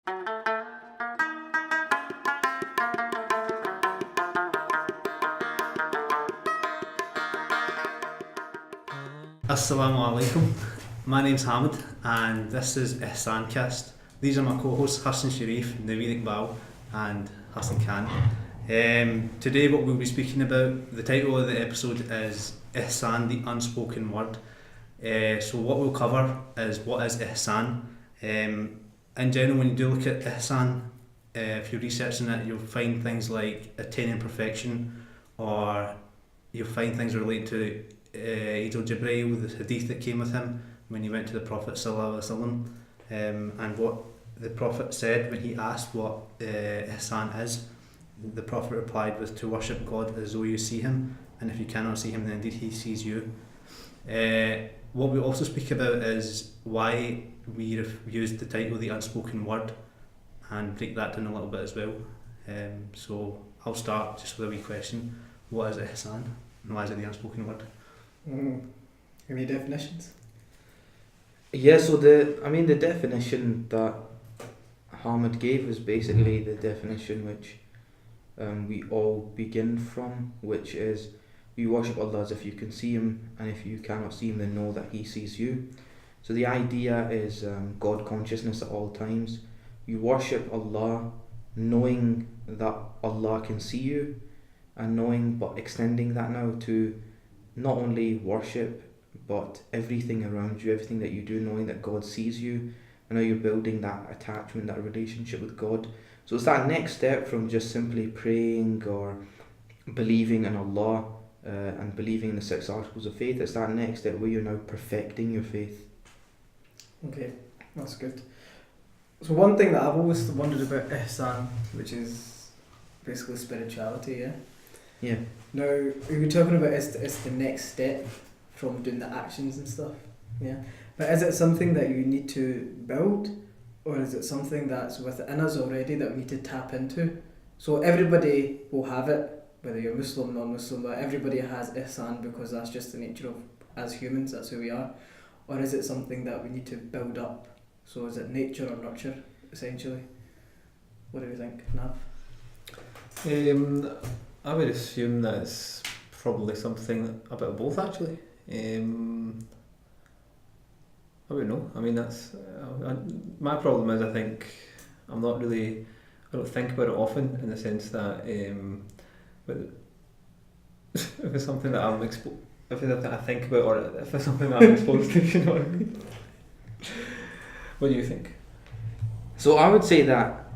Assalamu alaikum. My name's Hamid and this is Ihsancast. These are my co-hosts Hassan Sharif, Naveed Iqbal and Hassan Khan. Today what we'll be speaking about, the title of the episode is Ihsan, the Unspoken Word. So what we'll cover is what is Ihsan. In general, when you do look at Ihsan, if you're researching it, you'll find things like attaining perfection, or you'll find things related to Jibreel, the hadith that came with him when he went to the Prophet ﷺ, and what the Prophet said when he asked what Ihsan is. The Prophet replied with to worship God as though you see him, and if you cannot see him then indeed he sees you. What we also speak about is why we used the title The Unspoken Word, and break that down a little bit as well. So I'll start just with a wee question. What is Ihsan and why is it the unspoken word? Any definitions? Yeah, so the definition that Hamid gave is basically the definition which we all begin from, which is you worship Allah as if you can see him, and if you cannot see him then know that he sees you. So the idea is God consciousness at all times. You worship Allah knowing that Allah can see you, and knowing but extending that now to not only worship but everything around you, everything that you do, knowing that God sees you, and now you're building that attachment, that relationship with God. So it's that next step from just simply praying or believing in Allah and believing in the 6 articles of faith. It's that next step where you're now perfecting your faith. Okay, that's good. So one thing that I've always wondered about Ihsan, which is basically spirituality, yeah? Yeah. Now, we were talking about it's the next step from doing the actions and stuff, yeah? But is it something that you need to build, or is it something that's within us already that we need to tap into? So everybody will have it, whether you're Muslim, non-Muslim, but everybody has Ihsan because that's just the nature of, as humans, that's who we are. Or is it something that we need to build up? So is it nature or nurture, essentially? What do you think, Nav? I would assume that it's probably something a bit of both, actually. I don't know. I mean, that's my problem is I think I don't think about it often, in the sense that but if it's something that I'm if it's something I think about, or if it's something that I'm exposed to, you know what I mean? What do you think? So I would say that,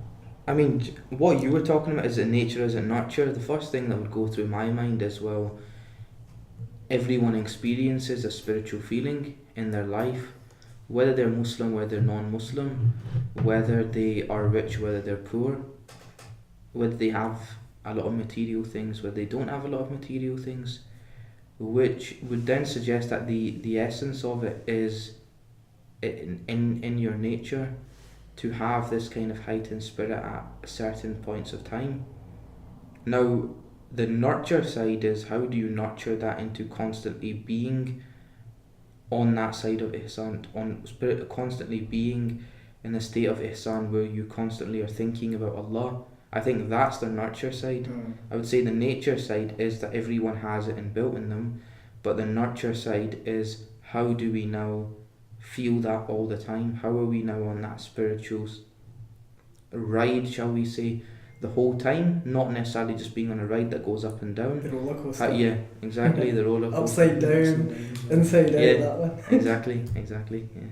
I mean, what you were talking about, is it nature, is it nurture? The first thing that would go through my mind is, well, everyone experiences a spiritual feeling in their life, whether they're Muslim, whether they're non-Muslim, whether they are rich, whether they're poor, whether they have a lot of material things, whether they don't have a lot of material things, which would then suggest that the essence of it is in your nature to have this kind of heightened spirit at certain points of time. Now, the nurture side is, how do you nurture that into constantly being on that side of Ihsan, on spirit, constantly being in a state of Ihsan where you constantly are thinking about Allah. I think that's the nurture side. I would say the nature side is that everyone has it inbuilt in them, but the nurture side is, how do we now feel that all the time? How are we now on that spiritual ride, shall we say, the whole time? Not necessarily just being on a ride that goes up and down. The roller coaster. Yeah, exactly, the roller coaster. Upside down, inside out, Yeah, that one. exactly, yeah.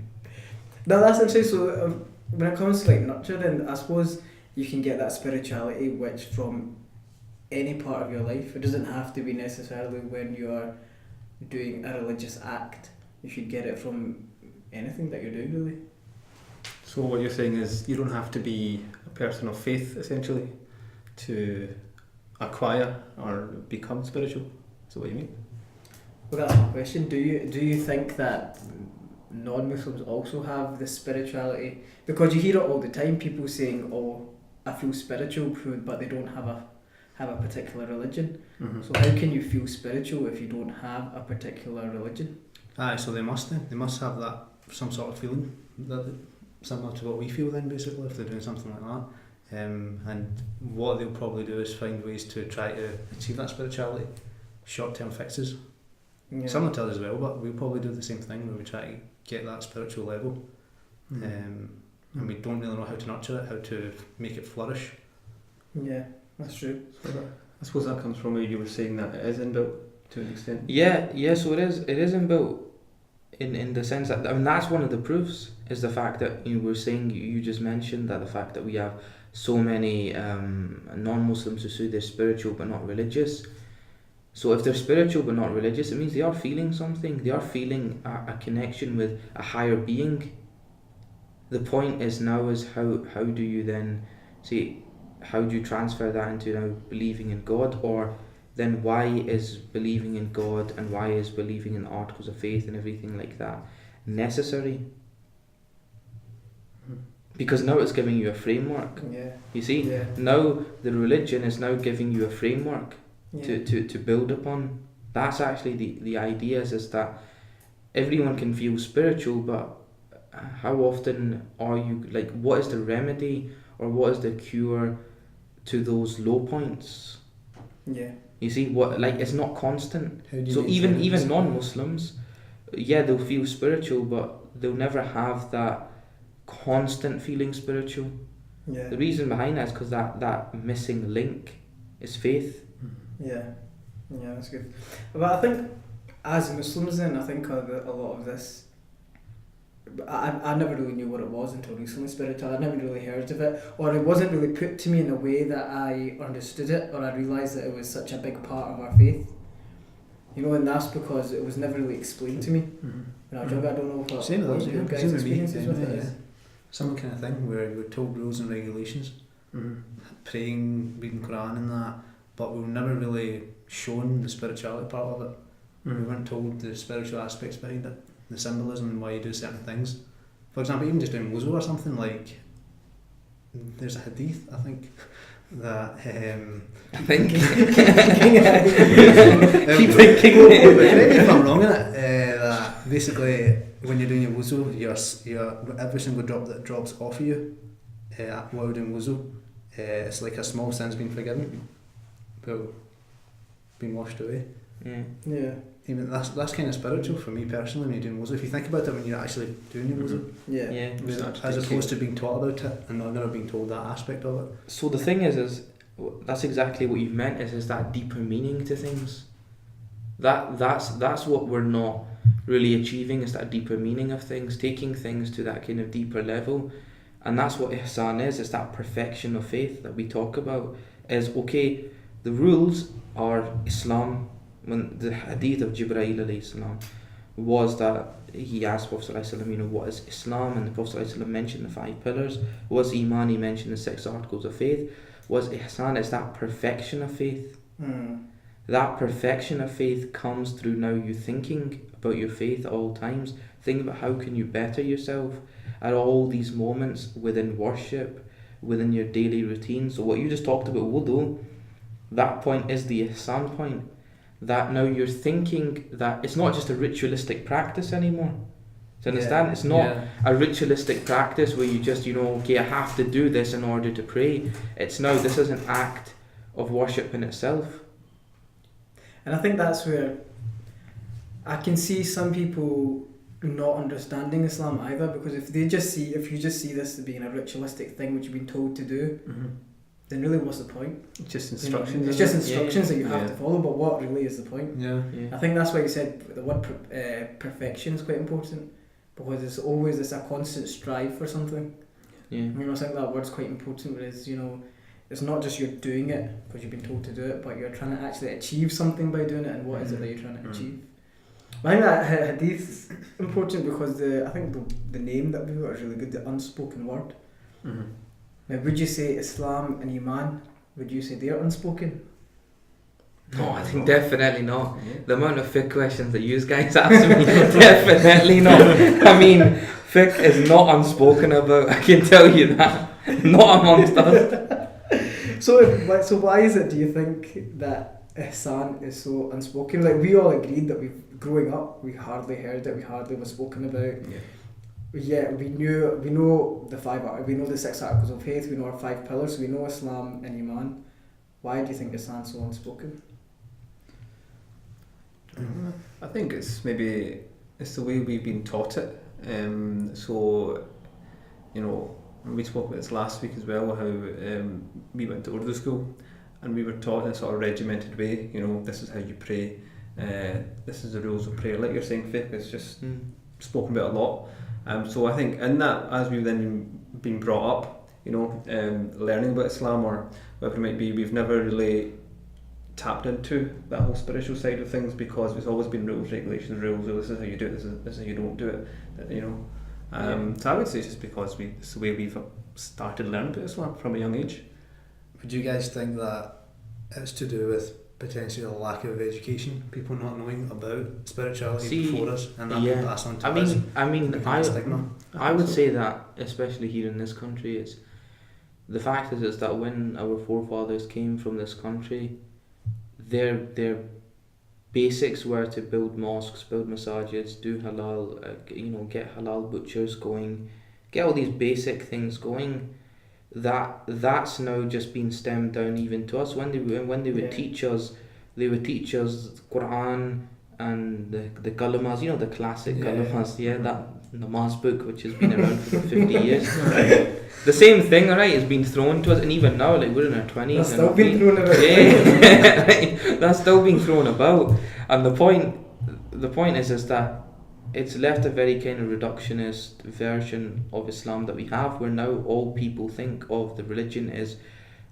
No, that's interesting. So when it comes to like nurture, then I suppose you can get that spirituality which from any part of your life. It doesn't have to be necessarily when you're doing a religious act. You should get it from anything that you're doing, really. So what you're saying is you don't have to be a person of faith, essentially, to acquire or become spiritual. Is that what you mean? Well, that's my question. Do you think that non-Muslims also have this spirituality? Because you hear it all the time, people saying, "Oh, I feel spiritual," but they don't have a particular religion. Mm-hmm. So how can you feel spiritual if you don't have a particular religion? Aye, so they must have that, some sort of feeling. similar to what we feel then, basically, if they're doing something like that. And what they'll probably do is find ways to try to achieve that spirituality, short-term fixes. Yeah. Similar to us as well, but we'll probably do the same thing where we try to get that spiritual level. And we don't really know how to nurture it, how to make it flourish. Yeah, that's true. So I suppose that comes from where you were saying that it is inbuilt to an extent. Yeah, so it is inbuilt in the sense that, I mean, that's one of the proofs, is the fact that you were saying, you just mentioned that the fact that we have so many non-Muslims who say they're spiritual but not religious. So if they're spiritual but not religious, it means they are feeling something. They are feeling a connection with a higher being. The point is now is how do you then say, how do you transfer that into now believing in God? Or then why is believing in God and why is believing in articles of faith and everything like that necessary? Because now it's giving you a framework. Yeah. You see? Yeah. Now the religion is now giving you a framework Yeah. to build upon. That's actually the idea is that everyone can feel spiritual, but how often are you, like, what is the remedy or what is the cure to those low points? Yeah. You see, what, like, it's not constant. How do you So maintain even it? non-Muslims, yeah, they'll feel spiritual, but they'll never have that constant feeling spiritual. Yeah. The reason behind that is because that missing link is faith. Yeah, yeah, that's good. But I think as Muslims then, I think a lot of this, I never really knew what it was until recently, spiritual. I never really heard of it, or it wasn't really put to me in a way that I understood it, or I realised that it was such a big part of our faith. You know, and that's because it was never really explained to me. When I was younger, I don't know what Same with us, your yeah. guys' Same with me, experiences with it yeah. is. Some kind of thing where we're told rules and regulations, praying, reading Quran and that, but we were never really shown the spirituality part of it. We weren't told the spiritual aspects behind it, the symbolism and why you do certain things. For example, even just doing wuzu or something, like, there's a hadith, I think, that I think. keep thinking. Correct me if I'm wrong in it. That basically, when you're doing your wuzu, your every single drop that drops off of you, while doing wuzu, it's like a small sin's been forgiven, but been washed away. Yeah. Even that's kind of spiritual for me personally when you're doing wuzu. If you think about it, when you're actually doing your wuzu, Yeah. as opposed to being taught about it and not never being told that aspect of it. So the thing is that's exactly what you've meant, is that deeper meaning to things. That's what we're not really achieving, is that deeper meaning of things, taking things to that kind of deeper level. And that's what Ihsan is. It's that perfection of faith that we talk about. Is, okay, the rules are Islam. When the hadith of Jibreel alayhi salam was that he asked Prophet ﷺ, you know, what is Islam? And the Prophet ﷺ mentioned the 5 pillars. Was Iman? He mentioned the 6 articles of faith. Was Ihsan? It's that perfection of faith. That perfection of faith comes through now you thinking about your faith at all times. Think about how can you better yourself at all these moments within worship, within your daily routine. So what you just talked about, wudu, that point is the Ihsan point. That now you're thinking that it's not just a ritualistic practice anymore. Do you understand? It's not a ritualistic practice where you just, you know, okay, I have to do this in order to pray. It's now, this is an act of worship in itself. And I think that's where I can see some people not understanding Islam either, because if you just see this as being a ritualistic thing which you've been told to do, then really what's the point? It's just instructions. You know, it's just instructions that you have Yeah. to follow, but what really is the point? Yeah. I think that's why you said the word perfection is quite important, because it's always a constant strive for something. Yeah. You know, I think that word's quite important, whereas, you know, it's not just you're doing it because you've been told to do it, but you're trying to actually achieve something by doing it, and what is it that you're trying to achieve? But I think that hadith is important because I think the name that we've got is really good, the Unspoken Word. Now, would you say Islam and Iman, would you say they're unspoken? No, I think definitely not. The amount of fiqh questions that you guys ask me, definitely not. I mean, fiqh is not unspoken about, I can tell you that. Not amongst us. So why is it, do you think, that Ihsan is so unspoken? Like, we all agreed that growing up, we hardly heard it, we hardly was spoken about. Yeah, we know the 6 articles of faith, we know our 5 pillars, we know Islam and Iman. Why do you think Ihsan's so unspoken? I think it's the way we've been taught it. So, we spoke about this last week as well, how we went to Urdu school and we were taught in a sort of regimented way, this is how you pray, this is the rules of prayer. Like you're saying, fiqh is just spoken about a lot. So I think in that, as we've then been brought up, learning about Islam or whatever it might be, we've never really tapped into that whole spiritual side of things because it's always been rules, regulations, rules. This is how you do it. This is how you don't do it. So I would say it's just because it's the way we've started learning about Islam from a young age. Would you guys think that it's to do with potentially a lack of education, people not knowing about spirituality before us, and that being passed on to us? I would say that, especially here in this country, it's the fact is that when our forefathers came from this country, their basics were to build mosques, build masajids, do halal, get halal butchers going, get all these basic things going. That's now just been stemmed down even to us. When they would teach us, Quran and the kalamas, the classic kalamas, that namaz book which has been around for 50 years. The same thing, alright, has been thrown to us, and even now, like, we're in our 20s. That's still being thrown about. Yeah, that's still being thrown about. And the point is that it's left a very kind of reductionist version of Islam that we have, where now all people think of the religion is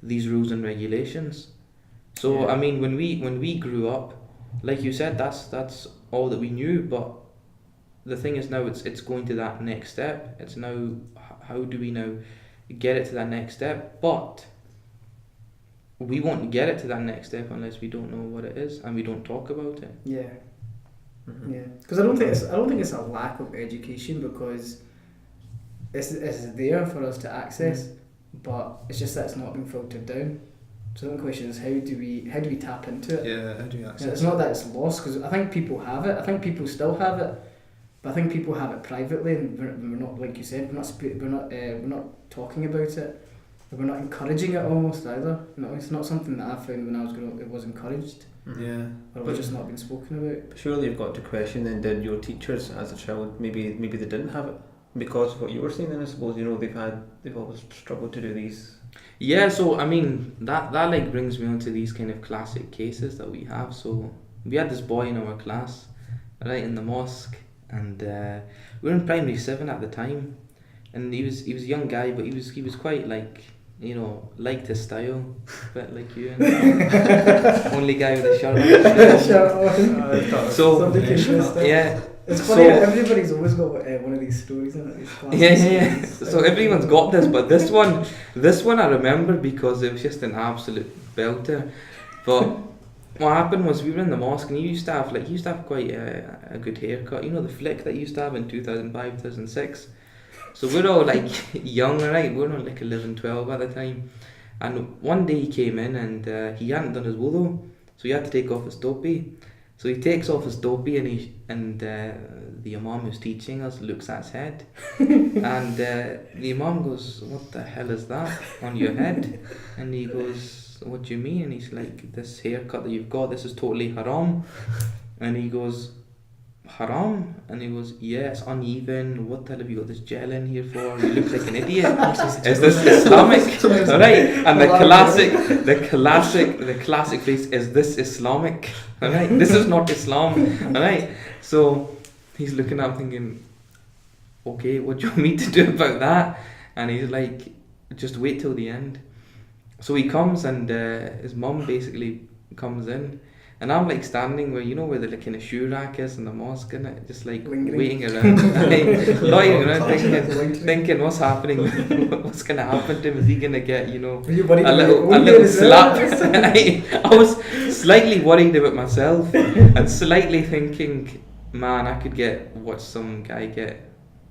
these rules and regulations. So I mean, when we grew up, like you said, that's all that we knew. But the thing is now it's going to that next step. It's now, how do we now get it to that next step? But we won't get it to that next step unless we don't know what it is and we don't talk about it. Yeah. Mm-hmm. Yeah, because I don't think it's a lack of education, because it's there for us to access, but it's just that it's not being filtered down. So the question is, how do we tap into it? Yeah, how do you access it? It's not that it's lost, because I think people have it. I think people still have it, but I think people have it privately, and we're not, like you said, we're not talking about it. We're not encouraging it almost either. It's not something that I found when I was growing up. It was encouraged. Yeah, or it was just not being spoken about. Surely you've got to question then, did your teachers as a child, maybe they didn't have it because of what you were saying, and I suppose they've always struggled to do these. Yeah, so I mean that like brings me on to these kind of classic cases that we have. So we had this boy in our class, right, in the mosque, and we were in primary 7 at the time, and he was a young guy, but he was quite like, liked his style, a bit like you. Only guy with a shirt on. So yeah. It's funny, everybody's always got one of these stories in it. These classes. Yeah. So everyone's got this, but this one I remember because it was just an absolute belter. But what happened was we were in the mosque, and he used to have quite a good haircut. The flick that he used to have in 2005, 2006. So we're all like young, right? We're not like 11, 12 at the time. And one day he came in and he hadn't done his wudu, so he had to take off his topee. So he takes off his topee and the imam who's teaching us looks at his head. And the imam goes, "What the hell is that on your head?" And he goes, "What do you mean?" And he's like, "This haircut that you've got, this is totally haram." And he goes, "Haram?" And he goes, "Yeah, it's uneven. What the hell have you got this gel in here for? You look like an idiot. Is this Islamic?" Alright, and the classic phrase, "Is this Islamic?" Alright, this is not Islam. Alright, so he's looking at him thinking, "Okay, what do you want me to do about that?" And he's like, "Just wait till the end." So he comes, and his mum basically comes in. And I'm like standing where the kind of shoe rack is in the mosque, and just like waiting around, lying around, thinking what's happening, what's gonna happen to him? Is he gonna get a little slap? I was slightly worried about myself, and slightly thinking, man, I could watch some guy get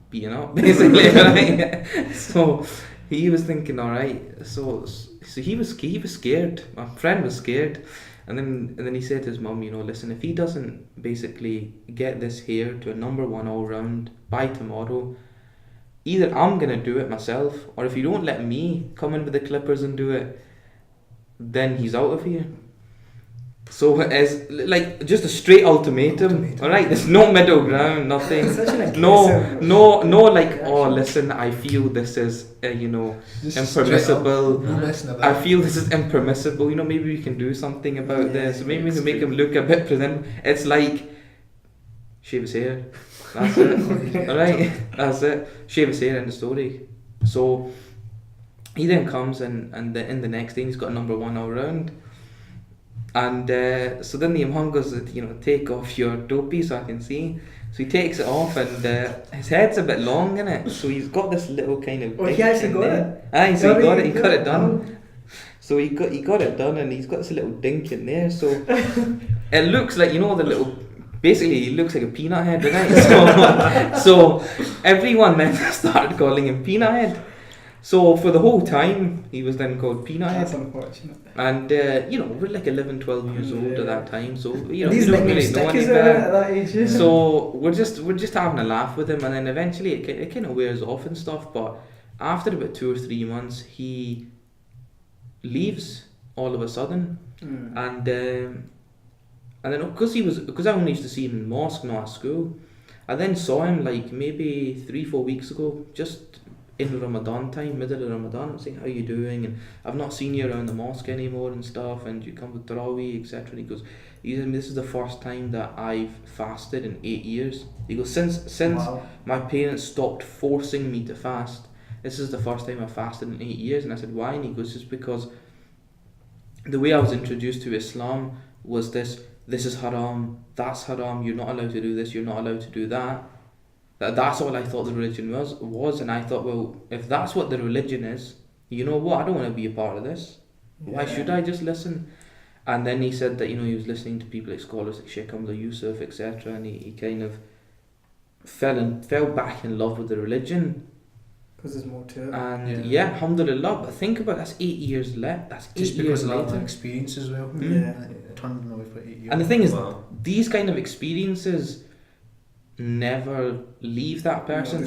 beaten up, basically. Right? So he was thinking, all right. So he was scared. My friend was scared. And then he said to his mum, "Listen, if he doesn't basically get this hair to a number 1 all round by tomorrow, either I'm gonna do it myself, or if you don't let me come in with the clippers and do it, then he's out of here. So as like just a straight ultimatum. All right, there's no middle ground, nothing. Such an No, aggressive no, like, reaction. oh, listen, I feel this is, Just impermissible. straight up, no messing I about. feel this is impermissible. Maybe we can do something about Yeah, this. Maybe we can make extreme. him look a bit presentable. It's like shave his hair. That's it. All right, that's it. Shave his hair. End of story. So he then comes and in the next thing he's got a number 1 all round. And so then the Imam goes, take off your topee so I can see. So he takes it off, and his head's a bit long, innit? So he's got this little kind of. Oh, he dink actually in got there. it? Aye, so he got it. He got it Oh. done. So he got it done, and he's got this little dink in there. So it looks like the little. Basically, he looks like a peanut head, right? So everyone then started calling him Peanut Head. So for the whole time, he was then called Peanut That's Head. unfortunate. And we're like 11, 12 years old at that time, so we These don't really nicknames know stick any as well better. at that age. So we're just having a laugh with him, and then eventually it kind of wears off and stuff. But after about 2 or 3 months, he leaves all of a sudden, and then because I only used to see him in mosque, not at school. I then saw him like maybe 3-4 weeks ago, just in Ramadan time, middle of Ramadan. I'm saying, how you doing? And I've not seen you around the mosque anymore and stuff, and you come with Tarawih, etc. And he goes, this is the first time that I've fasted in 8 years. He goes, since Wow. my parents stopped forcing me to fast, this is the first time I've fasted in 8 years. And I said, why? And he goes, just because the way I was introduced to Islam was this is haram, that's haram, you're not allowed to do this, you're not allowed to do that. That's all I thought the religion was, and I thought, well, if that's what the religion is, you know what, I don't want to be a part of this. Why should I just listen? And then he said that, he was listening to people like scholars like Sheikh Hamza Yusuf, etc., and he kind of fell back in love with the religion. Because there's more to it. And Yeah. alhamdulillah, but think about it, that's 8 years left, that's 8 Just years because of that later. experience as well. Yeah. Turned them away for 8 years. And the thing is, Wow. these kind of experiences never leave that person,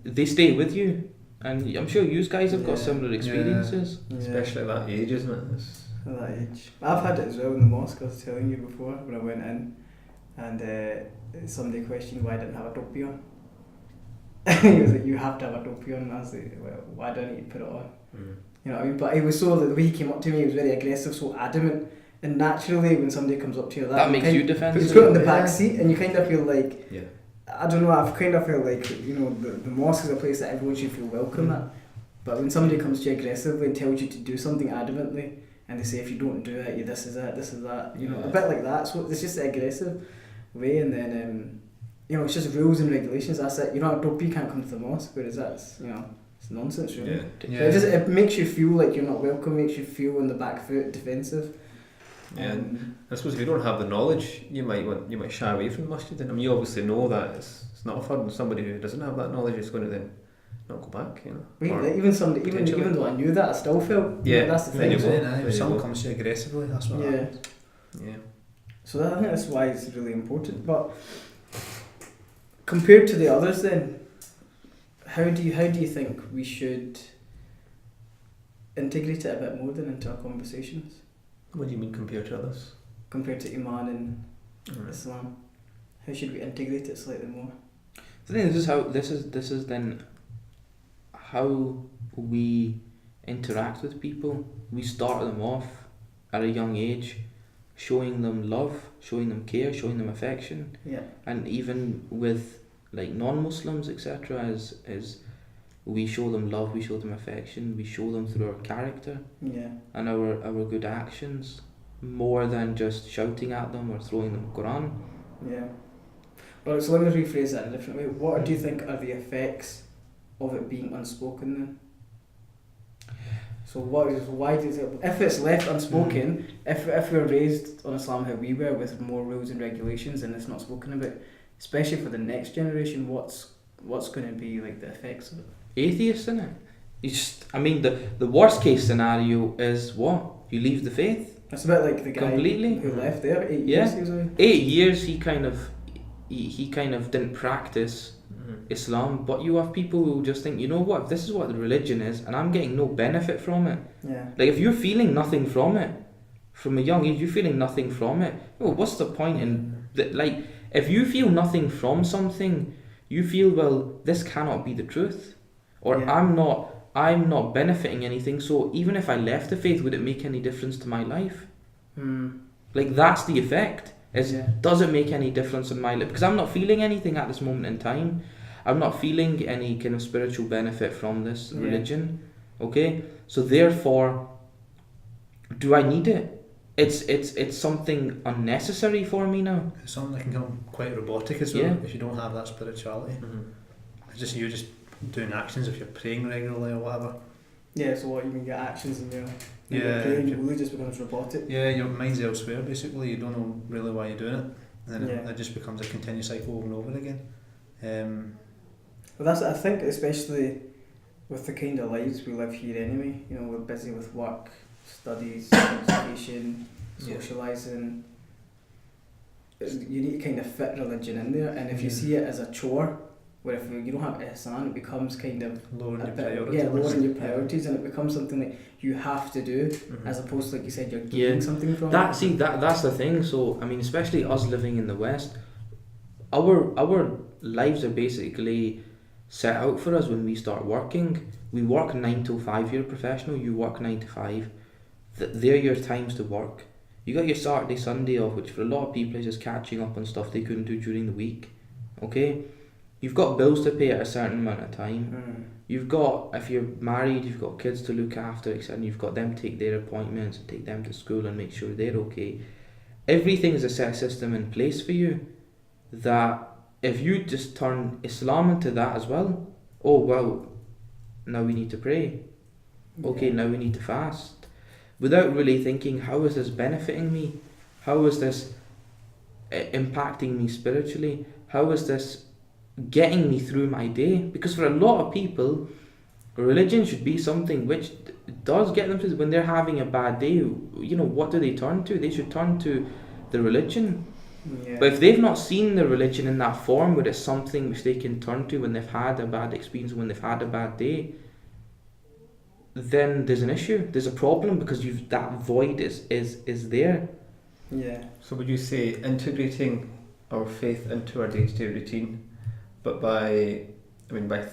they stay with you, and I'm sure you guys have got Yeah. similar experiences. Especially at that age, isn't it? At that age. I've had it as well in the mosque, I was telling you before, when I went in, and somebody questioned why I didn't have a topee on. He was like, you have to have a topee on, and I was like, well, why do I need to put it on? You know what I mean? But he was so, the way he came up to me, he was very aggressive, so adamant, and naturally when somebody comes up to you like That makes you He's defensive. put in the back Yeah. seat, and you kind of feel like, Yeah. I don't know, I've kind of felt like, the mosque is a place that everyone should feel welcome at. But when somebody comes to you aggressively and tells you to do something adamantly, and they say if you don't do it, this is it, this is that, a Yeah. bit like that. So it's just an aggressive way, and then it's just rules and regulations. That's it. You're not a topee, you can't come to the mosque. Whereas that's it's nonsense, really. Yeah. But it makes you feel like you're not welcome, makes you feel on the back foot, defensive. Yeah. And I suppose if you don't have the knowledge, you might shy away from the masjid. And you obviously know that it's not fun. And somebody who doesn't have that knowledge is going to then not go back. Or Even somebody, even potentially. though I knew that, I still felt. Yeah. That's the There thing. you go. If There you someone go. comes to you aggressively, that's what Yeah. happens. Yeah. So I think that's why it's really important. But compared to the others, then, how do you think we should integrate it a bit more than into our conversations What do you mean compared to others? compared to Iman and Alright. Islam? How should we integrate it slightly more? I think this is then how we interact with people. We start them off at a young age, showing them love, showing them care, showing them affection, Yeah. and even with like non-Muslims, etc. As we show them love, we show them affection, we show them through our character Yeah. and our good actions, more than just shouting at them or throwing them Quran. Yeah. Well, so let me rephrase that in a different way. What do you think are the effects of it being unspoken then? So why does it, if it's left unspoken, if we're raised on Islam how we were with more rules and regulations and it's not spoken about, especially for the next generation, what's going to be like the effects of it? Atheists, innit? The worst case scenario is what? You leave the faith. It's a bit like the guy Completely. who left there 8 Yeah. years he was away. 8 years he kind of didn't practice Islam, but you have people who just think, you know what, if this is what the religion is and I'm getting no benefit from it, Yeah. like if you're feeling nothing from it from a young age, you're feeling nothing from it, well, what's the point in like, if you feel nothing from something, you feel, well, this cannot be the truth, or Yeah. I'm not benefiting anything, so even if I left the faith, would it make any difference to my life? Like, that's the effect, is Yeah. does it make any difference in my life? Because I'm not feeling anything at this moment in time. I'm not feeling any kind of spiritual benefit from this Yeah. religion. Okay, so therefore, do I need it? It's something unnecessary for me now. It's something that can become quite robotic as well Yeah. if you don't have that spirituality. It's just you're just doing actions if you're praying regularly or whatever. Yeah, so what, you can get actions and you're Yeah. praying, it really just becomes robotic. Yeah, your mind's elsewhere basically. You don't know really why you're doing it, and then Yeah. it just becomes a continuous cycle over and over again. But that's, I think, especially with the kind of lives we live here anyway, you know, we're busy with work, studies, education, Yeah. socialising. You need to kind of fit religion in there, and if you Yeah. see it as a chore, where if you don't have ihsan, it becomes kind of Lowering a your bit, priorities. yeah, lowering your priorities, and it becomes something that you have to do, as opposed to, like you said, you're gaining Yeah. something from That it. see that's the thing. So I mean, especially us living in the West, our lives are basically set out for us when we start working. We work 9 to 5. You're a professional. You work 9 to 5. They're your times to work. You got your Saturday, Sunday off, which for a lot of people is just catching up on stuff they couldn't do during the week. Okay, you've got bills to pay at a certain amount of time. You've got, if you're married, you've got kids to look after, etc. You've got them to take their appointments and take them to school and make sure they're okay. Everything is a set system in place for you that if you just turn Islam into that as well, oh well, now we need to pray. Okay, now we need to fast. Without really thinking, how is this benefiting me? How is this impacting me spiritually? How is this getting me through my day? Because for a lot of people, religion should be something which does get them through. When they're having a bad day, you know, what do they turn to? They should turn to the religion. Yeah. But if they've not seen the religion in that form, where it's something which they can turn to when they've had a bad experience, when they've had a bad day, then there's an issue. There's a problem, because that void is there. Yeah. So would you say integrating our faith into our day-to-day routine, but by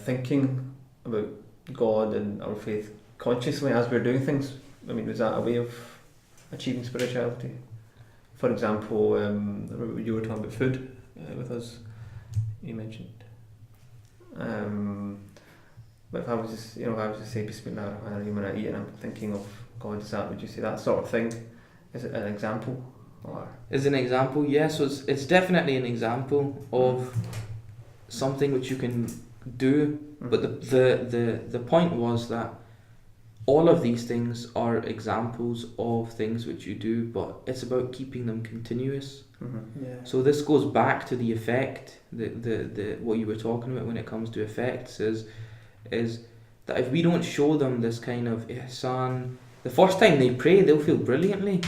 thinking about God and our faith consciously as we're doing things, I mean, was that a way of achieving spirituality? For example, you were talking about food with us, you mentioned. But if I was just say Bismillah when I eat and I'm thinking of God, would you say that sort of thing? Is it an example? Or? Is an example, yes. So it's definitely an example of something which you can do. But the point was that all of these things are examples of things which you do, but it's about keeping them continuous. Yeah. So this goes back to the effect, the what you were talking about when it comes to effects is that if we don't show them this kind of ihsan, the first time they pray, they'll feel brilliantly.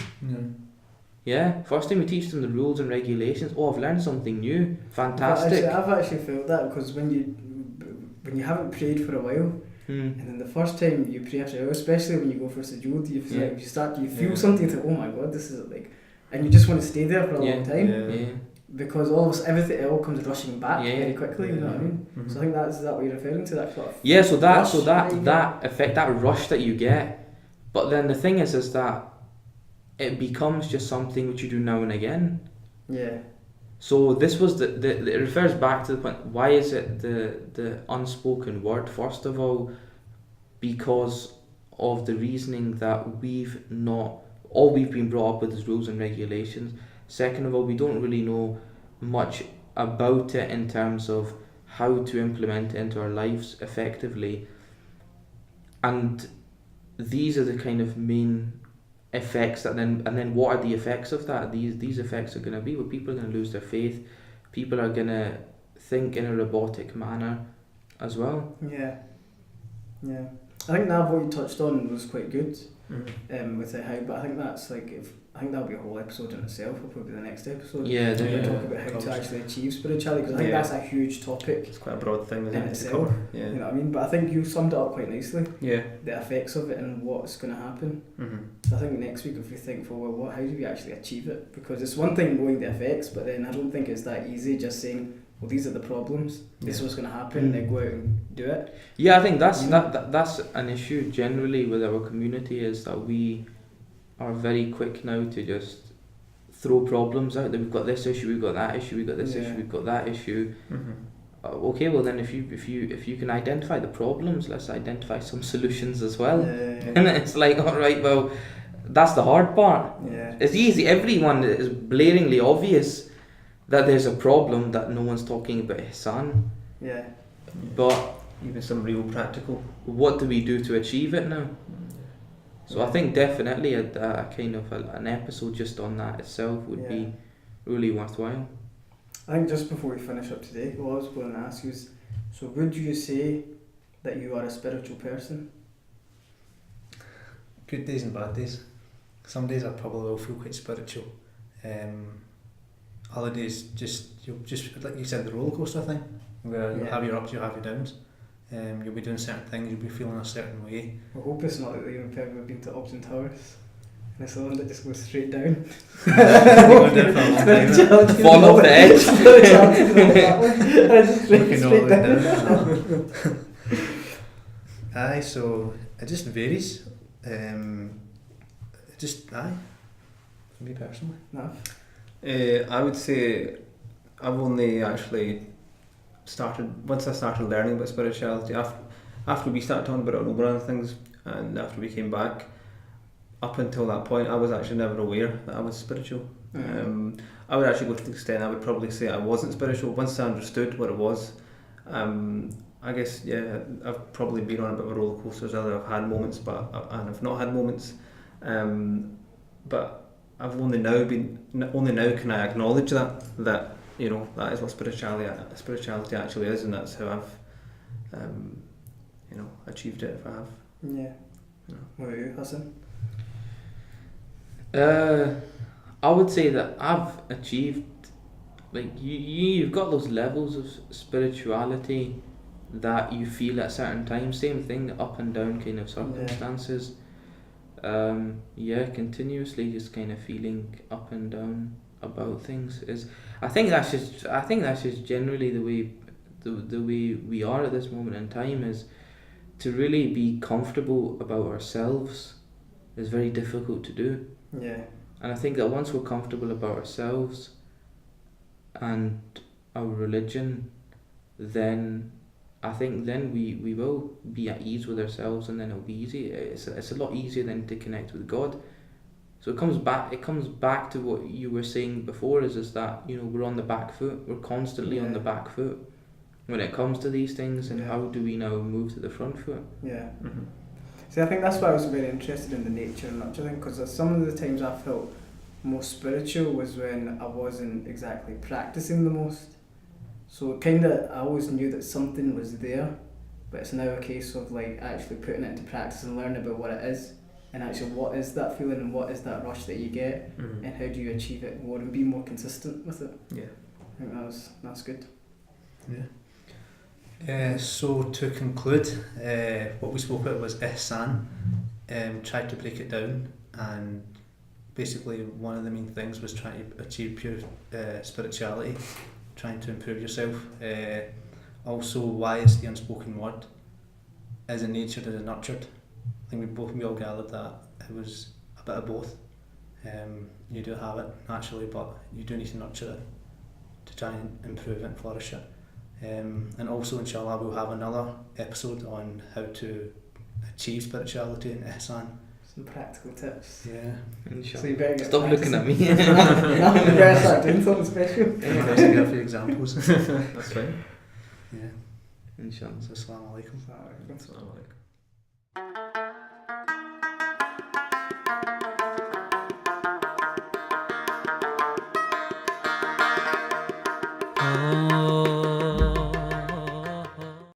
Yeah, first time we teach them the rules and regulations, oh, I've learned something new, fantastic. I've actually felt that, because when you haven't prayed for a while, and then the first time you pray after, especially when you go for sujood, you feel like you feel something, to, oh my god, this is like, and you just want to stay there for a long time, because everything, it all comes rushing back very quickly. You know what I mean? So I think is that what you're referring to, that sort of that effect, that rush that you get. But then the thing is that it becomes just something which you do now and again. Yeah. So this was it refers back to the point, why is it the unspoken word? First of all, because of the reasoning that all we've been brought up with is rules and regulations. Second of all, we don't really know much about it in terms of how to implement it into our lives effectively. And these are the kind of main effects and then what are the effects of that? These effects are going to be, well, people are going to lose their faith, people are going to think in a robotic manner as well. Yeah. I think Nav, what you touched on was quite good. Mm-hmm. With how, but I think that's I think that'll be a whole episode in itself. Will probably be the next episode. Yeah, We'll definitely. talk about how to actually achieve spirituality, because I think Yeah. that's a huge topic It's quite a broad thing, isn't in it, to itself. cover? You Yeah. know what I mean? But I think you summed it up quite nicely. Yeah. The effects of it and what's going to happen. Mm-hmm. So I think next week if we think, well, how do we actually achieve it? Because it's one thing knowing the effects, but then I don't think it's that easy just saying, well, these are the problems. This is what's going to happen. Then go out and do it. Yeah, I think that's an issue generally with our community, is that we are very quick now to just throw problems out. That we've got this issue, we've got that issue, we've got this issue, we've got that issue. Mm-hmm. Okay, well then if you can identify the problems, let's identify some solutions as well. And it's like, all right, well, that's the hard part. Yeah. It's easy. Everyone is blaringly obvious that there's a problem that no one's talking about Ihsan. Yeah. But Even some real practical. what do we do to achieve it now? So I think definitely a kind of an episode just on that itself would be really worthwhile. I think just before we finish up today, what I was going to ask you is, so would you say that you are a spiritual person? Good days and bad days. Some days I probably will feel quite spiritual. Other days you'll just like you said, the roller coaster thing, where you'll have your ups, you'll have your downs. You'll be doing certain things, you'll be feeling a certain way. I hope it's not that you've ever been to Upton Towers and it's the one that just goes straight down. Fall off the edge. Straight down. Aye, so it just varies. For me personally. No. I would say I've only actually started, once I started learning about spirituality, after we started talking about it on Oberon and things, and after we came back, up until that point I was actually never aware that I was spiritual. I would actually go to the extent I would probably say I wasn't spiritual. Once I understood what it was, I guess, I've probably been on a bit of a roller coaster as well. I've had moments, and I've not had moments. But I've only now can I acknowledge that you know, that is what spirituality actually is, and that's how I've you know, achieved it, if I have. Yeah. You know. What about you, Hassan? I would say that I've achieved, like you've got those levels of spirituality that you feel at certain times. Same thing, up and down kind of circumstances. Continuously just kind of feeling up and down about things is. I think that's just generally the way we are at this moment in time, is to really be comfortable about ourselves is very difficult to do. Yeah. And I think that once we're comfortable about ourselves and our religion, then I think then we will be at ease with ourselves, and then it'll be easy. It's a lot easier then to connect with God. So it comes back to what you were saying before, is that, you know, we're on the back foot. We're constantly on the back foot when it comes to these things, and how do we now move to the front foot? Yeah. Mm-hmm. See, I think that's why I was very interested in the nature and nurture thing, because some of the times I felt most spiritual was when I wasn't exactly practicing the most. So I always knew that something was there, but it's now a case of like actually putting it into practice and learning about what it is, and actually what is that feeling and what is that rush that you get, and how do you achieve it more and be more consistent with it. Yeah. I think that's good. Yeah. So to conclude, what we spoke about was Ihsan. Tried to break it down, and basically one of the main things was trying to achieve pure spirituality, trying to improve yourself. Also, why is the unspoken word? Is it nurtured, is it nurtured? I think we all gathered that it was a bit of both. You do have it naturally, but you do need to nurture it to try and improve it and flourish it. And also, inshallah, we'll have another episode on how to achieve spirituality and Ihsan. Some practical tips. Yeah. So you better get Stop looking at me. You better start doing something special. I'll give a few examples. That's fine. Yeah. Inshallah. So, assalamu alaikum. Assalamu alaikum.